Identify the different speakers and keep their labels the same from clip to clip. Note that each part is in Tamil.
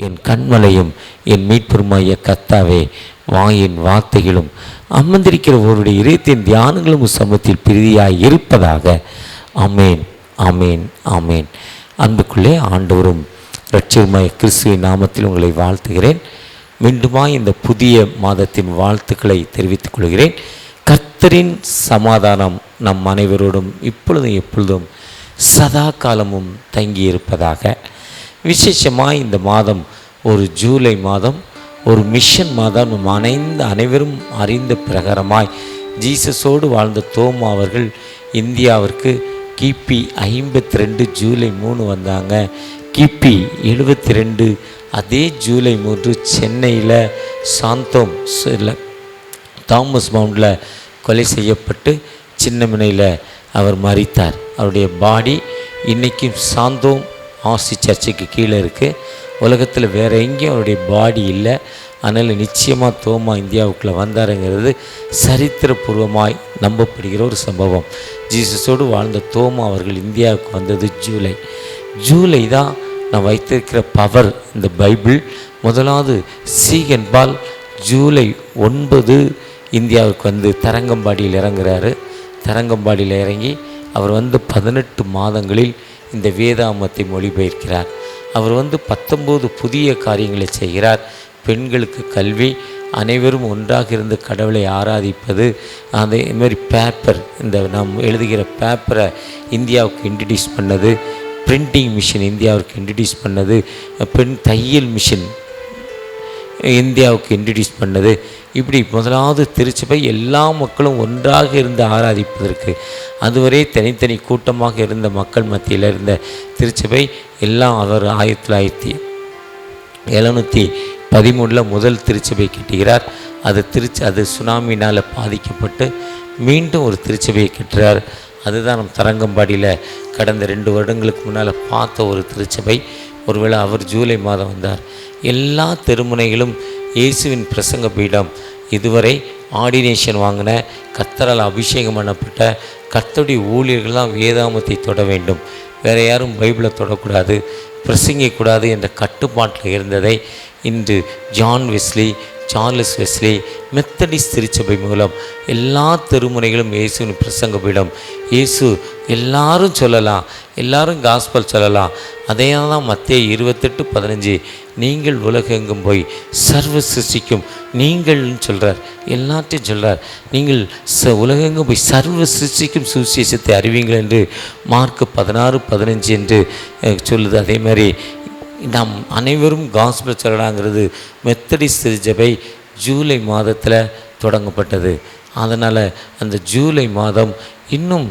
Speaker 1: என் கண்மலையும் என் மீட்பெருமாய கர்த்தாவே, வாயின் வார்த்தைகளும் அமர்ந்திருக்கிற ஒருவருடைய இதயத்தின் தியானங்களும் சமூகத்தில் பிரீதியாய் இருப்பதாக. ஆமேன், ஆமேன், ஆமேன். அன்புக்குள்ளே ஆண்டவரும் இரட்சகருமாய கிறிஸ்துவின் நாமத்தில் உங்களை வாழ்த்துகிறேன். மீண்டுமாய் இந்த புதிய மாதத்தின் வாழ்த்துக்களை தெரிவித்துக் கொள்கிறேன். கர்த்தரின் சமாதானம் நம் அனைவரோடும் இப்பொழுதும் எப்பொழுதும் சதா காலமும் தங்கியிருப்பதாக. விசேஷமாக இந்த மாதம் ஒரு ஜூலை மாதம், ஒரு மிஷன் மாதம். நம் அனைவரும் அறிந்த பிரகாரமாய் ஜீசஸோடு வாழ்ந்த தோமா அவர்கள் இந்தியாவிற்கு கிபி 52 ஜூலை 3 வந்தாங்க. கிபி 72 அதே ஜூலை 3 சென்னையில் சாந்தோம் தாமஸ் மவுண்டில் கொலை செய்யப்பட்டு சின்னமனையில் அவர் மரித்தார். அவருடைய பாடி இன்றைக்கும் சாந்தோம் ஆசி சர்ச்சுக்கு கீழே இருக்குது. உலகத்தில் வேறு எங்கேயும் அவருடைய பாடி இல்லை. அதனால் நிச்சயமாக தோமா இந்தியாவுக்குள்ளே வந்தாருங்கிறது சரித்திரபூர்வமாய் நம்பப்படுகிற ஒரு சம்பவம். ஜீசஸோடு வாழ்ந்த தோமா அவர்கள் இந்தியாவுக்கு வந்தது ஜூலை தான் நான் வைத்திருக்கிற பவர். இந்த பைபிள் முதலாவது சீகன்பால் ஜூலை 9 இந்தியாவுக்கு வந்து தரங்கம்பாடியில் இறங்குறாரு. தரங்கம்பாடியில் இறங்கி அவர் 18 மாதங்களில் இந்த வேதாமத்தை மொழிபெயர்க்கிறார். அவர் 19 புதிய காரியங்களை செய்கிறார். பெண்களுக்கு கல்வி, அனைவரும் ஒன்றாக இருந்து கடவுளை ஆராதிப்பது, அதேமாதிரி பேப்பர், இந்த நாம் எழுதுகிற பேப்பரை இந்தியாவுக்கு இன்ட்ரடியூஸ் பண்ணது, பிரிண்டிங் மிஷின் இந்தியாவுக்கு இன்ட்ரடியூஸ் பண்ணது, பெண் தையல் மிஷின் இந்தியாவுக்கு இன்ட்ரடியூஸ் பண்ணது. இப்படி முதலாவது திருச்சபை எல்லா மக்களும் ஒன்றாக இருந்து ஆராதிப்பதற்கு, அதுவரை தனித்தனி கூட்டமாக இருந்த மக்கள் மத்தியில் இருந்த திருச்சபை எல்லாம் அவர் 1713 முதல் திருச்சபை கட்டுகிறார். அது சுனாமினால் பாதிக்கப்பட்டு மீண்டும் ஒரு திருச்சபையை கட்டுறார். அதுதான் நம் தரங்கம்பாடியில் கடந்த 2 வருடங்களுக்கு முன்னால் பார்த்த ஒரு திருச்சபை. ஒருவேளை அவர் ஜூலை மாதம் வந்தார். எல்லா தெருமுனைகளும் இயேசுவின் பிரசங்க பீடம். இதுவரை ஆர்டினேஷன் வாங்கின, கர்த்தரால் அபிஷேகம் பண்ணப்பட்ட கர்த்தருடைய ஊழியர்கள் தான் வேதாமத்தை தொட வேண்டும், வேறு யாரும் பைபிளை தொடக்கூடாது, பிரசங்கிக்கூடாது என்ற கட்டுப்பாட்டில் இருந்ததை இன்று John Wesley, Charles Wesley, Methodist திருச்சபை மூலம் எல்லா தெருமுனைகளும் இயேசுவின் பிரசங்க பீடம். இயேசு எல்லாரும் சொல்லலாம், எல்லாரும் காஸ்பல் சொல்லலாம். அதே தான் மத்தேயு 28:15 நீங்கள் உலகெங்கும் போய் சர்வ சிருஷ்டிக்கும், நீங்கள்னு சொல்கிறார், எல்லாத்தையும் சொல்கிறார். நீங்கள் உலகெங்கும் போய் சர்வ சிருஷ்டிக்கும் சுவிசேஷத்தை அறிவீங்கள் என்று மார்க் 16:15 என்று சொல்லுது. அதே மாதிரி நாம் அனைவரும் காஸ்பல் சொல்லலாங்கிறது மெத்தடிஸ்ட் திருச்சபை ஜூலை மாதத்தில் தொடங்கப்பட்டது. அதனால் அந்த ஜூலை மாதம் இன்னும்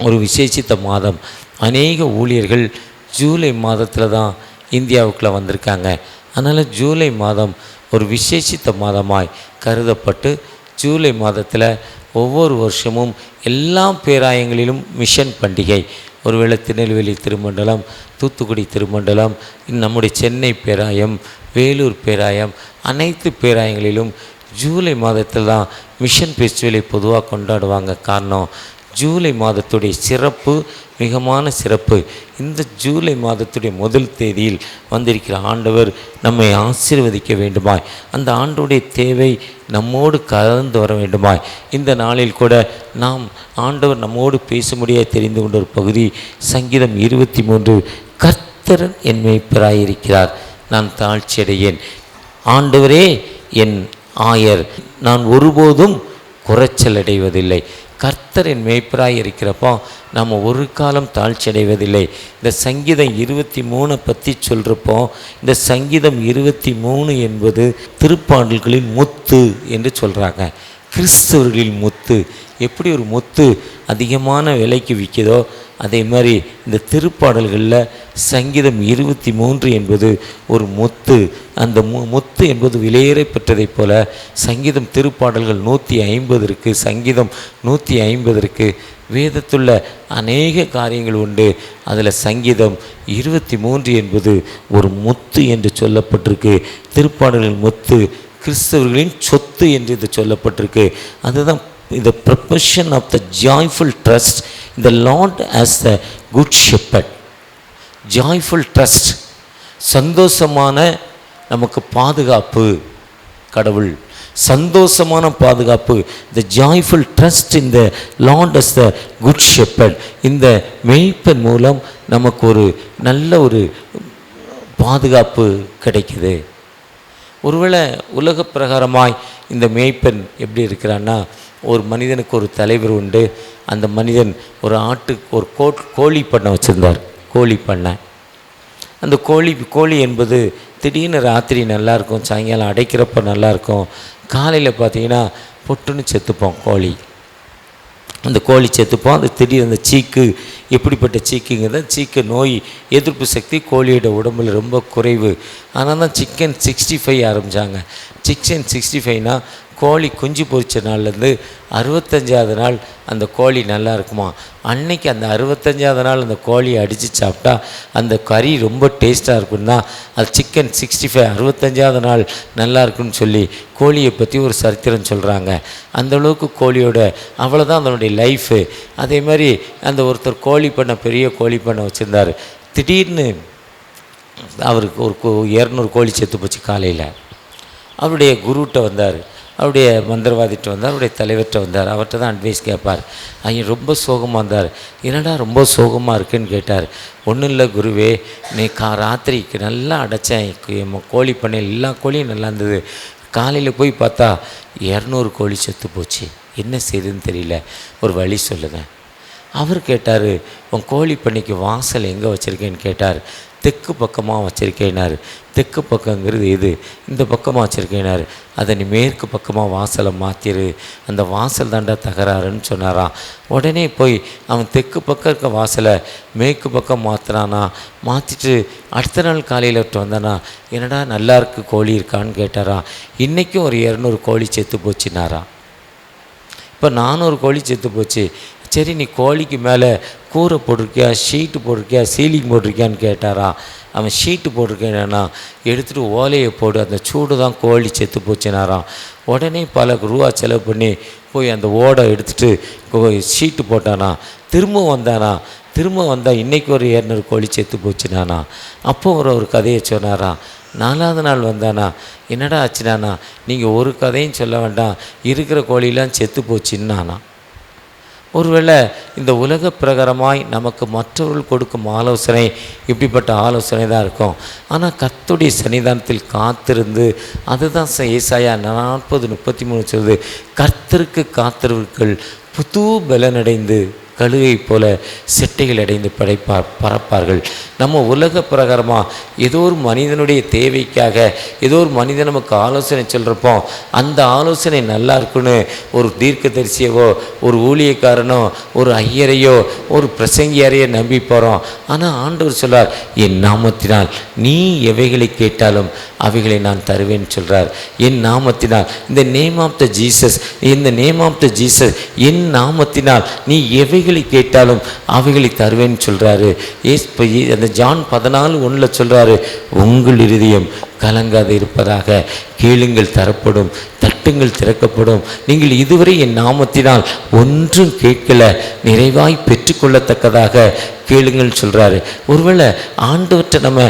Speaker 1: ஒரு விசேஷித்த மாதம். அநேக ஊழியர்கள் ஜூலை மாதத்தில் தான் இந்தியாவுக்குள்ளே வந்திருக்காங்க. அதனால் ஜூலை மாதம் ஒரு விசேஷித்த மாதமாய் கருதப்பட்டு ஜூலை மாதத்தில் ஒவ்வொரு வருஷமும் எல்லா பேராயங்களிலும் மிஷன் பண்டிகை. ஒருவேளை திருநெல்வேலி திருமண்டலம், தூத்துக்குடி திருமண்டலம், நம்முடைய சென்னை பேராயம், வேலூர் பேராயம், அனைத்து பேராயங்களிலும் ஜூலை மாதத்தில் தான் மிஷன் ஃபெஸ்டிவலை பொதுவாக கொண்டாடுவாங்க. காரணம், ஜூலை மாதத்துடைய சிறப்பு மிகமான சிறப்பு. இந்த ஜூலை மாதத்துடைய முதல் தேதியில் வந்திருக்கிற ஆண்டவர் நம்மை ஆசீர்வதிக்க வேண்டுமாய், அந்த ஆண்டோடைய தேவை நம்மோடு கலந்து வர வேண்டுமாய், இந்த நாளில் கூட நாம் ஆண்டவர் நம்மோடு பேச முடியாது தெரிந்து கொண்ட ஒரு பகுதி சங்கீதம் 23. கர்த்தர் என் மேய்ப்பராயிருக்கிறார், நான் தாழ்ச்சியடையேன். ஆண்டவரே என் ஆயர், நான் ஒருபோதும் குறைச்சல் அடைவதில்லை. கர்த்தர் என் மேய்ப்பராய் இருக்கிறப்போ நம்ம ஒரு காலம் தாழ்ச்சி அடைவதில்லை. இந்த சங்கீதம் 23 பற்றி சொல்கிறப்போ, இந்த சங்கீதம் 23 என்பது திருப்பாடல்களின் முத்து என்று சொல்கிறாங்க. கிறிஸ்தவர்களின் முத்து. எப்படி ஒரு முத்து அதிகமான விலைக்கு விற்கிதோ, அதே மாதிரி இந்த திருப்பாடல்களில் சங்கீதம் 23 என்பது ஒரு முத்து. அந்த முத்து என்பது விலையேற பெற்றதைப் போல சங்கீதம் திருப்பாடல்கள் 150 இருக்குது, சங்கீதம் 150 இருக்குது. வேதத்துள்ள அநேக காரியங்கள் உண்டு. அதில் சங்கீதம் 23 என்பது ஒரு முத்து என்று சொல்லப்பட்டிருக்கு. திருப்பாடல்களின் முத்து, கிறிஸ்தவர்களின் சொத்து என்று இது சொல்லப்பட்டிருக்கு. அதுதான் the profession of the joyful trust in the Lord as the good shepherd. Joyful trust. சந்தோஷமான நமக்கு பாதுகாப்பு கடவுள், சந்தோஷமான பாதுகாப்பு. The joyful trust in the Lord as the good shepherd. இந்த மேய்ப்பன் மூலம் நமக்கு ஒரு நல்ல ஒரு பாதுகாப்பு கிடைக்குது. ஒருவேளை உலக பிரகாரமாய் இந்த மேய்ப்பன் எப்படி இருக்கிறான்னா, ஒரு மனிதனுக்கு ஒரு தலைவர் உண்டு. அந்த மனிதன் ஒரு கோழி பண்ணை வச்சுருந்தார். கோழி பண்ணை. அந்த கோழி என்பது திடீர்னு ராத்திரி நல்லாயிருக்கும், சாயங்காலம் அடைக்கிறப்ப நல்லாயிருக்கும், காலையில் பார்த்தீங்கன்னா பொட்டுன்னு செத்துப்போம் கோழி. அந்த கோழி செத்துப்போம். அந்த திடீர் அந்த சீக்கு, எப்படிப்பட்ட சீக்குங்கிறத, சீக்கு நோய் எதிர்ப்பு சக்தி கோழியோட உடம்புல ரொம்ப குறைவு. ஆனால் தான் சிக்கன் 65 ஆரம்பித்தாங்க. சிக்கன் 65னா கோழி குஞ்சு பொரிச்ச நாள்லேருந்து 65வது நாள் அந்த கோழி நல்லா இருக்குமா. அன்னைக்கு அந்த 65வது நாள் அந்த கோழியை அடித்து சாப்பிட்டா அந்த கறி ரொம்ப டேஸ்ட்டாக இருக்குன்னா அது சிக்கன் 65 65வது நாள் நல்லா இருக்குன்னு சொல்லி கோழியை பற்றி ஒரு சரித்திரம் சொல்கிறாங்க. அந்தளவுக்கு கோழியோட அவ்வளோதான் அதனுடைய லைஃபு. அதே மாதிரி அந்த ஒருத்தர் கோழி பண்ணை, பெரிய கோழி பண்ணை வச்சுருந்தார். திடீர்னு அவருக்கு ஒரு 200 கோழி செத்து போச்சு. காலையில் அவருடைய குருட்ட வந்தார், அவருடைய மந்திரவாதிட்ட வந்தார், அவருடைய தலைவர்கிட்ட வந்தார். அவர்கிட்ட தான் அட்வைஸ் கேட்பார். ஐயா ரொம்ப சோகமாக இருந்தார். என்னடா ரொம்ப சோகமாக இருக்குன்னு கேட்டார். ஒன்றும் இல்லை குருவே, நீ ராத்திரிக்கு நல்லா அடைச்சேன், கோழி பண்ணையில் எல்லா கோழியும் நல்லா இருந்தது. காலையில் போய் பார்த்தா 200 கோழி செத்து போச்சு. என்ன செய்யுதுன்னு தெரியல, ஒரு வழி சொல்லுங்கள். அவர் கேட்டார், உன் கோழி பண்ணைக்கு வாசல் எங்கே வச்சுருக்கேன்னு கேட்டார். தெற்கு பக்கமாக வச்சுருக்கேனார். தெற்கு பக்கங்கிறது எது, இந்த பக்கமாக வச்சுருக்கேனார். அதை நீ மேற்கு பக்கமாக வாசலை மாற்றிரு, அந்த வாசல் தாண்டா தகராறுன்னு சொன்னாராம். உடனே போய் அவன் தெற்கு பக்கம் இருக்க வாசலை மேற்கு பக்கம் மாற்றினானா. மாற்றிட்டு அடுத்த நாள் காலையில் விட்டு வந்தானா, என்னடா நல்லா இருக்கு கோழி இருக்கான்னு கேட்டாராம். இன்றைக்கும் ஒரு 200 கோழி செத்து போச்சுனாரா. இப்போ 400 கோழி செத்து போச்சு. சரி, நீ கோழிக்கு மேலே கூரை போட்டிருக்கியா, ஷீட்டு போட்டிருக்கியா, சீலிங் போட்டிருக்கியான்னு கேட்டாரா. அவன் ஷீட்டு போட்டிருக்கேன்னா எடுத்துகிட்டு ஓலையை போடு, அந்த சூடு தான் கோழி செத்து போச்சுனாராம். உடனே பல ரூபா செலவு பண்ணி போய் அந்த ஓடை எடுத்துகிட்டு ஷீட்டு போட்டானா. திரும்ப வந்தால் இன்றைக்கி ஒரு 200 கோழி செத்து போச்சுனானா. அப்போ ஒரு கதையை சொன்னாரா. 4வது நாள் வந்தானா, என்னடா ஆச்சுனானா, நீங்கள் ஒரு கதையும் சொல்ல வேண்டாம், இருக்கிற கோழிலாம் செத்து போச்சுன்னானா. ஒருவேளை இந்த உலக பிரகாரமாய் நமக்கு மற்றவர்கள் கொடுக்கும் ஆலோசனை இப்படிப்பட்ட ஆலோசனை தான் இருக்கும். ஆனால் கர்த்தருடைய சன்னிதானத்தில் காத்திருந்து, அதுதான் ஏசாயா 40:33 சொல்லுது, கர்த்தருக்கு காத்திருவர்கள் புது பலனடைந்து கழுகை போல செட்டைகள் அடைந்து பறப்பார்கள். நம்ம உலக பிரகாரமாக ஏதோ ஒரு மனிதனுடைய தேவைக்காக ஏதோ ஒரு மனிதன் நமக்கு ஆலோசனை சொல்கிறப்போ அந்த ஆலோசனை நல்லா இருக்குன்னு ஒரு தீர்க்கதரிசியவோ, ஒரு ஊழியக்காரனோ, ஒரு ஐயரையோ, ஒரு பிரசங்கியாரையோ நம்பி போகிறோம். ஆனால் ஆண்டவர் சொல்றார், என் நாமத்தினால் நீ எவைகளை கேட்டாலும் அவைகளை நான் தருவேன்னு சொல்கிறார். என் நாமத்தினால், இந்த நேம் ஆஃப் த ஜீசஸ், இந்த நேம் ஆஃப் த ஜீசஸ், என் நாமத்தினால் நீ எவைகளை கேட்டாலும் அவைகளை தருவேன்னு சொல்கிறாரு. அந்த ஜான் 14:1 சொல்கிறாரு, உங்கள் இருதயம் கலங்காது இருப்பதாக, கேளுங்கள் தரப்படும், தட்டுங்கள் திறக்கப்படும், நீங்கள் இதுவரை என் நாமத்தினால் ஒன்றும் கேட்கல, நிறைவாய் பெற்றுக்கொள்ளத்தக்கதாக கேளுங்கள் சொல்கிறாரு. ஒருவேளை ஆண்டவற்றை நம்ம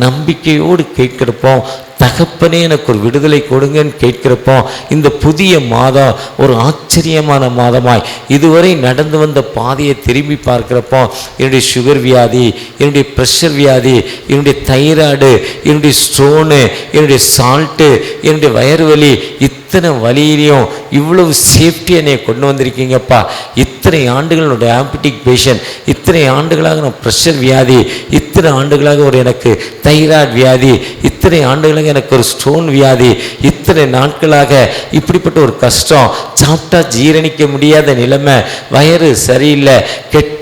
Speaker 1: நம்பிக்கையோடு கேட்கிறப்போ, தகப்பனே எனக்கு ஒரு விடுதலை கொடுங்கன்னு கேட்கிறப்போ, இந்த புதிய மாதம் ஒரு ஆச்சரியமான மாதமாய் இதுவரை நடந்து வந்த பாதையை திரும்பி பார்க்கிறப்போ, என்னுடைய சுகர் வியாதி, என்னுடைய ப்ரெஷர் வியாதி, என்னுடைய தைராய்டு, என்னுடைய ஸ்டோனு, என்னுடைய சால்ட்டு, என்னுடைய வயிறு வலி, இத்தனை வலியிலையும் இவ்வளவு சேஃப்டி என்னை கொண்டு வந்திருக்கீங்கப்பா. இத்தனை ஆண்டுகள் என்னுடைய டயபெட்டிக் பேஷண்ட், இத்தனை ஆண்டுகளாக நான் ப்ரெஷர் வியாதி, இத்தனை ஆண்டுகளாக ஒரு எனக்கு தைராய்டு வியாதி, இத்தனை ஆண்டுகளாக எனக்கு ஒரு ஸ்டோன் வியாதி, இத்தனை நாட்களாக இப்படிப்பட்ட ஒரு கஷ்டம், சாப்பிட்டா ஜீரணிக்க முடியாத நிலைமை, வயிறு சரியில்லை,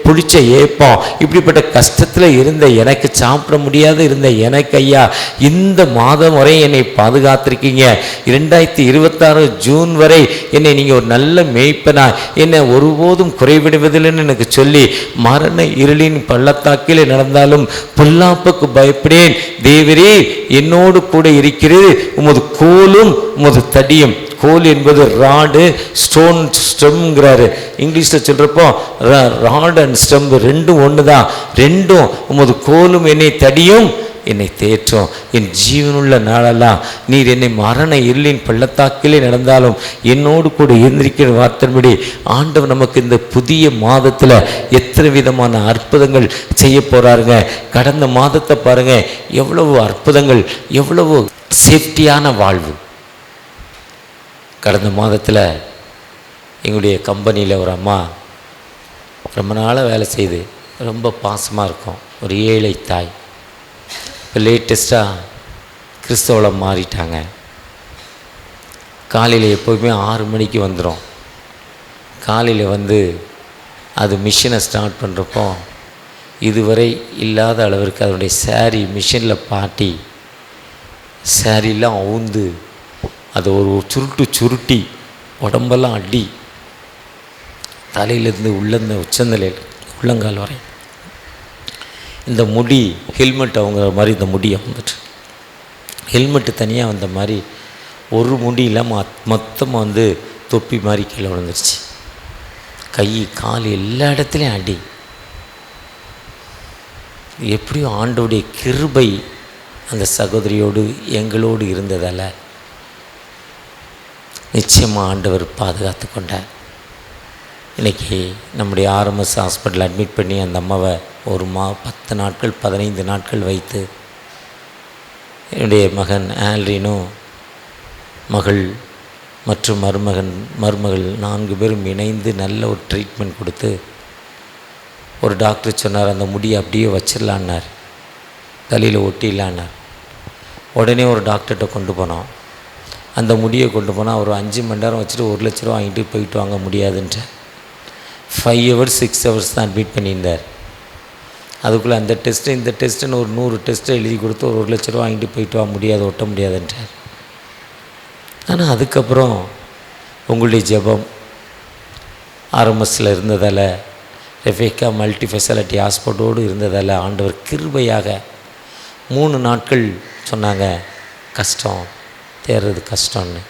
Speaker 1: புளிச்ச ஏப்பம், இப்படிப்பட்ட கஷ்டத்தில் இருந்த எனக்கு, சாப்பிட முடியாத இருந்த எனக்கு ஐயா இந்த மாதம் வரை என்னை பாதுகாத்திருக்கீங்க. 2026 ஜூன் வரை என்னை நீங்கள் ஒரு நல்ல மேய்ப்பனா, என்னை ஒருபோதும் குறைவிடுவதில்லைன்னு எனக்கு சொல்லி, மரண இருளின் பள்ளத்தாக்கில் நடந்தாலும் பொல்லாப்புக்கு பயப்படேன், தேவரே என்னோடு கூட இருக்கிறது, உமது கோலும் உமது தடியும். கோல் என்பது ராடு, ஸ்டோன் ஸ்டெம்ங்கிறாரு. இங்கிலீஷில் சொல்கிறப்போ ராட் அண்ட் ஸ்டெம் ரெண்டும் ஒன்று தான். ரெண்டும் உமது கோலும் என்னை தடியும் என்னை தேற்றும். என் ஜீவனுள்ள நாளெல்லாம் நீர் என்னை மரண இருளின் பள்ளத்தாக்கிலே நடந்தாலும் என்னோடு கூட இருந்திருக்கிற வார்த்தைப்படி ஆண்டவர் நமக்கு இந்த புதிய மாதத்தில் எத்தனை விதமான அற்புதங்கள் செய்ய போகிறாருங்க. கடந்த மாதத்தை பாருங்கள், எவ்வளவு அற்புதங்கள், எவ்வளவு சேஃப்டியான வாழ்வு. கடந்த மாதத்தில் எங்களுடைய கம்பெனியில் ஒரு அம்மா ரொம்ப நாளாக வேலை செய்து ரொம்ப பாசமாக இருக்கும், ஒரு ஏழை தாய். இப்போ லேட்டஸ்ட்டாக கிறிஸ்தவளம் மாறிட்டாங்க. காலையில் எப்போவுமே 6 மணிக்கு வந்துடும். காலையில் வந்து அது மிஷினை ஸ்டார்ட் பண்ணுறப்போ இதுவரை இல்லாத அளவிற்கு அதனுடைய சாரி மிஷினில் பாட்டி சாரிலாம் அவுந்து அதை ஒரு சுருட்டி உடம்பெல்லாம் அடி, தலையிலேருந்து உள்ளந்த உச்சந்தலையில் உள்ளங்கால் வரை இந்த முடி ஹெல்மெட் அவங்க மாதிரி இந்த முடியை வந்துட்டு ஹெல்மெட்டு தனியாக வந்த மாதிரி ஒரு முடி இல்லாமல் மொத்தமாக வந்து தொப்பி மாதிரி கீழே விழுந்துருச்சு. கை கால் எல்லா இடத்துலையும் அடி. எப்படியோ ஆண்டோடைய கிருபை அந்த சகோதரியோடு எங்களோடு இருந்ததால் நிச்சயமாக ஆண்டவர் பாதுகாத்து கொண்டார். இன்றைக்கி நம்முடைய ஆர்எம்எஸ் ஹாஸ்பிட்டல் அட்மிட் பண்ணி அந்த அம்மாவை ஒரு 10 நாட்கள் 15 நாட்கள் வைத்து என்னுடைய மகன் ஆல்ரினும் மகள் மற்றும் மருமகள் 4 பேரும் இணைந்து நல்ல ஒரு ட்ரீட்மெண்ட் கொடுத்து ஒரு டாக்டர் சொன்னார், அந்த முடியை அப்படியே வச்சிடலான்னார், தலையில் ஒட்டிடலான்னார். உடனே ஒரு டாக்டர்கிட்ட கொண்டு போனோம். அந்த முடியை கொண்டு போனால் ஒரு 5 மணி நேரம் வச்சுட்டு 1 லட்ச ரூபா வாங்கிட்டு போயிட்டு வாங்க முடியாதுன்ற 5 hours 6 hours தான் அட்மிட் பண்ணியிருந்தார். அதுக்குள்ளே அந்த டெஸ்ட்டு இந்த டெஸ்ட்டுன்னு ஒரு 100 டெஸ்ட்டை எழுதி கொடுத்து ஒரு 1 லட்ச ரூபா வாங்கிட்டு போயிட்டு வா, முடியாது, ஒட்ட முடியாதுன்றார். ஆனால் அதுக்கப்புறம் உங்களுடைய ஜெபம் ஆர்எம்எஸில் இருந்ததால், ரெஃபேக்கா மல்டி ஸ்பெஷாலிட்டி ஹாஸ்பிட்டலோடு இருந்ததால் ஆண்டவர் கிருபையாக 3 நாட்கள் சொன்னாங்க கஷ்டம், தேர்றது கஷ்டம்னு.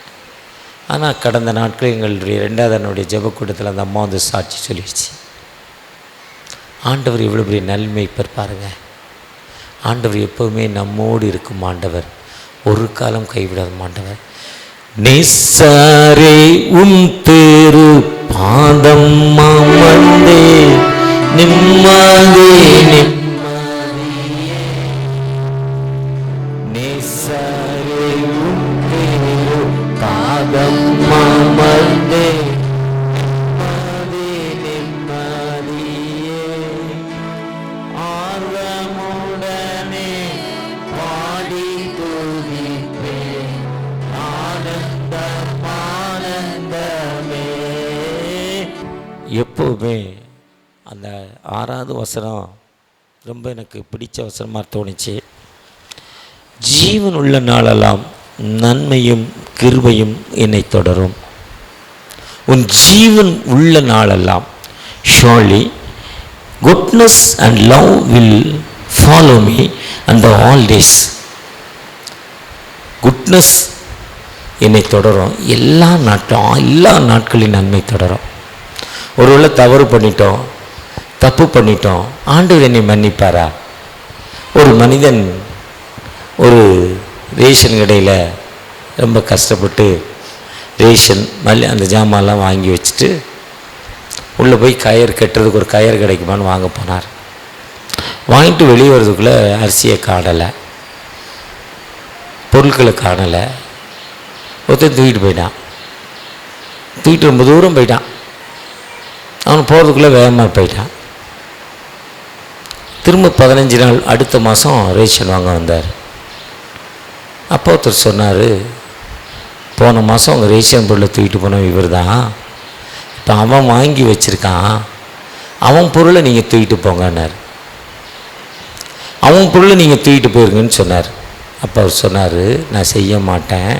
Speaker 1: ஆனால் கடந்த நாட்கள் எங்களுடைய 2வது அண்ணனுடைய ஜெபக்கூட்டத்தில் அந்த அம்மா வந்து சாட்சி சொல்லிடுச்சு. ஆண்டவர் எவ்வளோ பெரிய நன்மை பாருங்க. ஆண்டவர் எப்போவுமே நம்மோடு இருக்கும் ஆண்டவர், ஒரு காலம் கைவிடாத ஆண்டவர். நேசரே உன் தேரு பாதம் அமர்ந்தே நிம்மதே நேசரே உன் தேரு பாதம் அமர்ந்தே நிம்மதியே ஆர்வமுடனே பாடி துதிப்பேன் ஆனந்தமே. எப்போவுமே அந்த 6வது வசனம் ரொம்ப எனக்கு பிடிச்ச வசனமாக தோணுச்சு. ஜீவன் உள்ள நாளெல்லாம் நன்மையும் கிருபையும் என்னை தொடரும். உன் ஜீவன் உள்ள நாளெல்லாம் surely goodness and love will follow me and the all days. Goodness என்னை தொடரும், எல்லா நாட்களின் நன்மை தொடரும். ஒருவேளை தவறு பண்ணிட்டோம், தப்பு பண்ணிட்டோம், ஆண்டவர் என்னை மன்னிப்பாரா? ஒரு மனிதன் ஒரு ரேஷன் கடையில் ரொம்ப கஷ்டப்பட்டு ரேஷன் அந்த ஜாமான்லாம் வாங்கி வச்சுட்டு உள்ளே போய் கயிறு கட்டுறதுக்கு ஒரு கயிறு கிடைக்குமான்னு வாங்க போனார். வாங்கிட்டு வெளியே வர்றதுக்குள்ளே அரிசியை காணலை, பொருட்களை காணலை. ஒருத்தன் தூக்கிட்டு போயிட்டான். தூக்கிட்டு ரொம்ப தூரம் போயிட்டான். அவன் போகிறதுக்குள்ளே வேகமாக போயிட்டான். திரும்ப 15 நாள் அடுத்த மாதம் ரேஷன் வாங்க வந்தார். அப்போ ஒருத்தர் சொன்னார், போன மாதம் அவங்க ரேஷன் பொருளை தூக்கிட்டு போனவன் இவர் தான், இப்போ அவன் வாங்கி வச்சுருக்கான், அவன் பொருளை நீங்கள் தூக்கிட்டு போங்கன்னார். அவன் பொருளை நீங்கள் தூக்கிட்டு போயிருங்கன்னு சொன்னார். அப்போ அவர் சொன்னார், நான் செய்ய மாட்டேன்.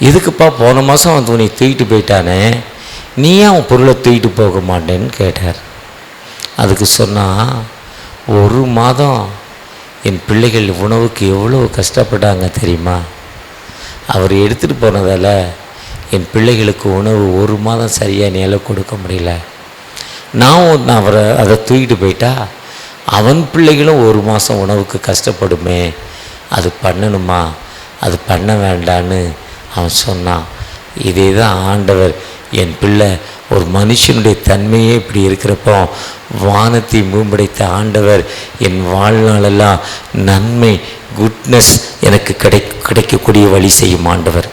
Speaker 1: எதுக்குப்பா போன மாதம் அவன் துணி தூக்கிட்டு போயிட்டானே, நீ அவன் பொருளை தூக்கிட்டு போக மாட்டேன்னு கேட்டார். அதுக்கு சொன்னால், 1 மாதம் என் பிள்ளைகள் உணவுக்கு எவ்வளோ கஷ்டப்பட்டாங்க தெரியுமா? அவர் எடுத்துகிட்டு போனதால் என் பிள்ளைகளுக்கு உணவு 1 மாதம் சரியாக என்னால் கொடுக்க முடியல. நான் அவரை அதை தூக்கிட்டு போயிட்டா அவன் பிள்ளைகளும் 1 மாதம் உணவுக்கு கஷ்டப்படுமே, அது பண்ணணுமா, அது பண்ண வேண்டான்னு அவன் சொன்னான். இதே தான் ஆண்டவர், என் பிள்ளை ஒரு மனுஷனுடைய தன்மையே இப்படி இருக்கிறப்போ வானத்தை மேம்படைத்த ஆண்டவர் என் வாழ்நாளெல்லாம் நன்மை குட்னஸ் எனக்கு கிடைக்கக்கூடிய வழி செய்யும் ஆண்டவர்.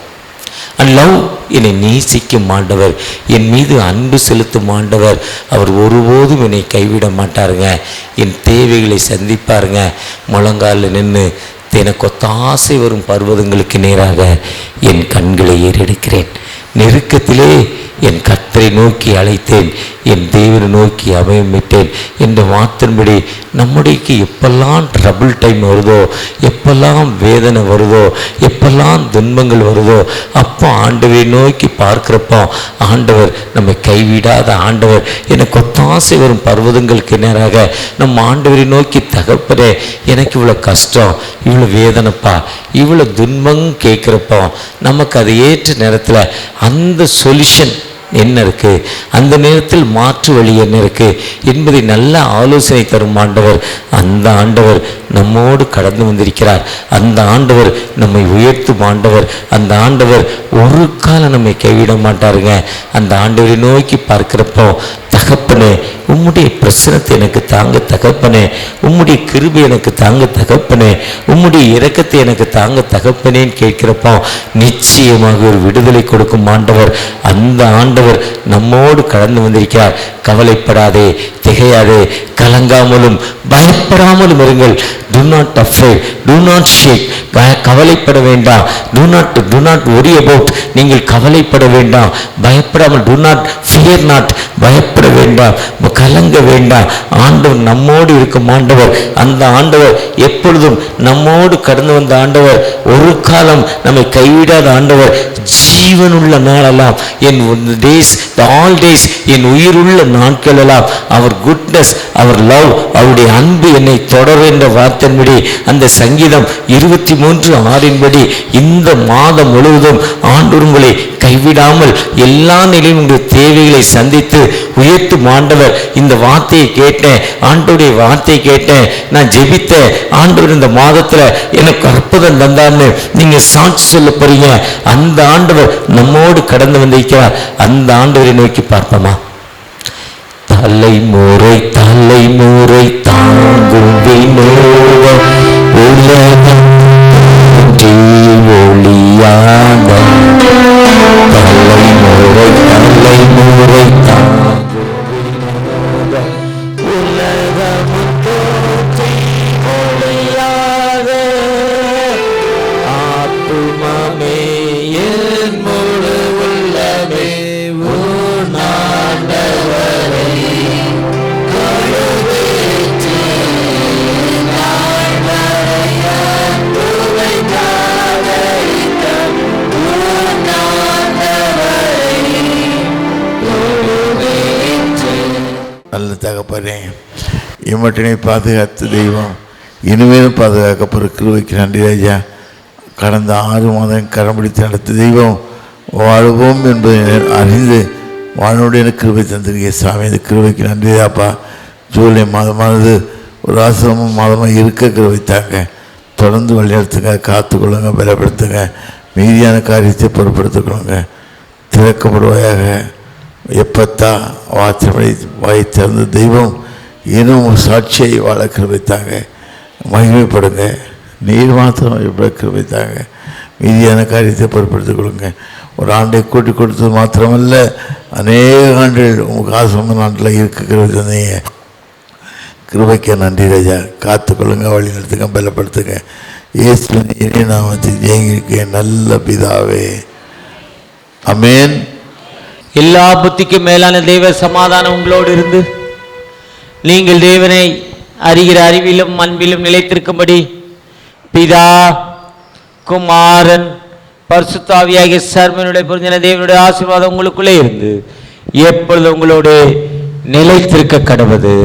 Speaker 1: அண்ட் லவ், என்னை நேசிக்கும் ஆண்டவர், என் மீது அன்பு செலுத்தும் ஆண்டவர். அவர் ஒருபோதும் என்னை கைவிட மாட்டாருங்க. என் தேவைகளை சந்திப்பாருங்க. முழங்காலில் நின்று எனக்கு ஒத்தாசை வரும் பர்வதங்களுக்கு நேராக என் கண்களை ஏறெடுக்கிறேன். நெருக்கத்திலே என் கர்த்தரை நோக்கி அழைத்தேன், என் தேவனை நோக்கி அபயமிட்டேன் என்ற வார்த்தையின்படி நம்முடையக்கு எப்பெல்லாம் ட்ரபிள் டைம் வருதோ, எப்பெல்லாம் வேதனை வருதோ, எப்பெல்லாம் துன்பங்கள் வருதோ, அப்போ ஆண்டவரை நோக்கி பார்க்குறப்போ ஆண்டவர் நம்மை கைவிடாத ஆண்டவர். எனக்கு ஒத்தாசை வரும் பர்வதங்களுக்கு நேராக நம்ம ஆண்டவரை நோக்கி, தகப்பனே எனக்கு இவ்வளோ கஷ்டம், இவ்வளோ வேதனைப்பா, இவ்வளோ துன்பம் கேட்குறப்போ நமக்கு அதை ஏற்ற நேரத்தில் அந்த சொல்யூஷன் என்ன இருக்குது, அந்த நேரத்தில் மாற்று வழி என்ன இருக்குது என்பதை நல்ல ஆலோசனை தரும் ஆண்டவர். அந்த ஆண்டவர் நம்மோடு கடந்து வந்திருக்கிறார். அந்த ஆண்டவர் நம்மை உயர்த்தும் ஆண்டவர். அந்த ஆண்டவர் ஒரு காலம் நம்மை கைவிட மாட்டாருங்க. அந்த ஆண்டவரை நோக்கி பார்க்கிறப்போ, தகப்பனே உம்முடைய பிரசனத்தை எனக்கு தாங்க தகப்பனே, உம்முடைய கிருபை எனக்கு தாங்க தகப்பனே, உம்முடைய இரக்கத்தை எனக்கு தாங்க தகப்பனேன்னு கேட்கிறப்போ நிச்சயமாக ஒரு விடுதலை கொடுக்கும் ஆண்டவர். அந்த ஆண்டவர் நம்மோடு கடந்து வந்திருக்கிறார். கவலைப்படாதே, திகையாதே, கலங்காமலும் பயப்படாமலும் இருங்கள். do not afraid, do not shake. கவலைப்பட வேண்டாம். do not worry about. நீங்கள் கவலைப்பட வேண்டாம், பயப்படாமல், do not fear not, பயப்பட வேண்டாம், கலங்க வேண்டாம். ஆண்டவர் நம்மோடு இருக்கும் ஆண்டவர். அந்த ஆண்டவர் எப்பொழுதும் நம்மோடு கடந்து வந்த ஆண்டவர். ஒரு காலம் நம்மை கைவிடாத ஆண்டவர். ஜீவனுள்ள நாளெல்லாம், என் டேஸ், ஆல் டேஸ், என் உயிருள்ள நாட்கள் எல்லாம் அவர் குட்னஸ், அவர் லவ், அவருடைய அன்பு என்னை தொடர் என்ற வார்த்தையின்படி, அந்த சங்கீதம் 23:6 இந்த மாதம் முழுவதும் ஆண்டவர் உங்களை கைவிடாமல் எல்லா நிலையும் உங்களுடைய தேவைகளை சந்தித்து உயர்த்தும் ஆண்டவர். இந்த வார்த்தையை கேட்டேன், ஆண்டவருடைய வார்த்தையை கேட்டேன், நான் ஜெபித்தேன், ஆண்டவர் இந்த மாதத்துல எனக்கு அற்புதம் தந்தார்னு நீங்க சாட்சி சொல்ல போறீங்க. அந்த ஆண்டவர் நம்மோடு கடந்து வந்திருக்கிறார். அந்த ஆண்டவரை நோக்கி பார்ப்போமா? தலைமுறை தலைமுறை தாங்கும் வினோதம் உலகம் ஒளியாக, தலைமுறை தலைமுறை தாங்கும் வினோதம் உலகம் ஒளியாக, ஆத்துமமே என் முழு உள்ளமே
Speaker 2: நல்ல தகப்பனே, இம்மட்டினை பாதுகாத்த தெய்வம், இனிமேலும் பாதுகாக்கப்படுற கிருபைக்கு நன்றி ராஜா. கடந்த 6 மாதம் கரம் பிடித்து நடத்த தெய்வம், வாழ்வோம் என்பதை அறிந்து வாழ்வுடைய கிருபை தந்திருக்கே சாமி. இந்த கிருபைக்கு நன்றி தாப்பா. ஜூலை மாதமானது ஒரு ஆசிரம மாதமாக இருக்க கிருபை தாங்க. தொடர்ந்து வழிநடத்துங்க, காத்துக்கொள்ளுங்க, பலப்படுத்துங்க, மீதியான காரியத்தை பொருட்படுத்திக்கொள்ளுங்க. திறக்கப்படுவாயாக. எப்பத்தா வாச்சமடை வாய் திறந்த தெய்வம், இன்னும் சாட்சியை வாழ கிருபைத்தாங்க. மகிமைப்படுங்க. நீர் மாத்திரம் எப்படி கிருபைத்தாங்க. மீதியான காரியத்தை பொருட்படுத்திக் கொள்ளுங்க. ஒரு ஆண்டை கூட்டி கொடுத்தது மாத்திரமல்ல, அநேக ஆண்டுகள் உங்களுக்கு ஆசிரம நாட்டில் இருக்க கிருபை தந்தீங்க. கிருபைக்க நன்றி ராஜா. காத்துக்கொள்ளுங்க, வழி நடத்துங்க, பலப்படுத்துங்க. இயேசுவின் இனி நாமத்தை ஜெயிக்க நல்ல பிதாவே, ஆமென்.
Speaker 3: எல்லா புத்திக்கும் மேலான தெய்வ சமாதானம் உங்களோடு இருந்து நீங்கள் தேவனை அறிகிற அறிவிலும் அன்பிலும் நிலைத்திருக்கும்படி பிதா, குமாரன், பரிசுத்த ஆவியாகிய சர்வனுடைய புரிஞ்சன தேவனுடைய ஆசீர்வாதம் உங்களுக்குள்ளே இருந்து எப்பொழுது உங்களோடு நிலைத்திருக்க கடவுது.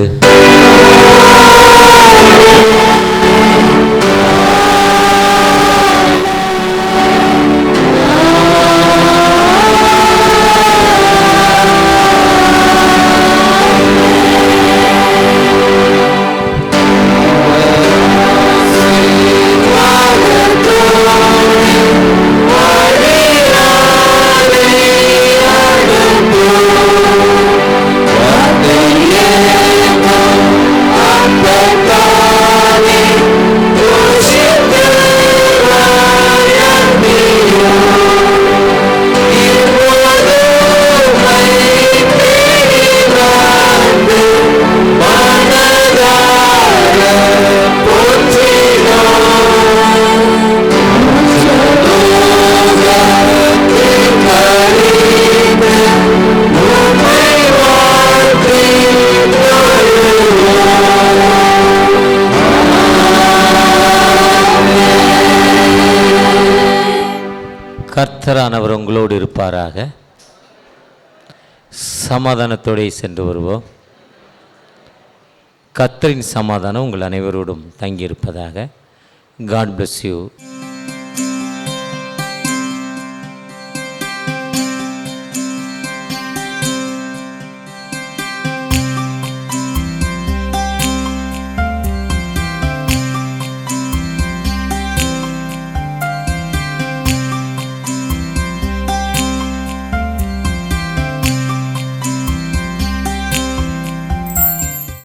Speaker 1: கர்த்தரானவர் உங்களோடு இருப்பாராக. சமாதானத்தோടെ சென்று வருவோம். கர்த்தரின் சமாதானம் உங்கள் அனைவரோடும் தங்கியிருப்பதாக. God bless you.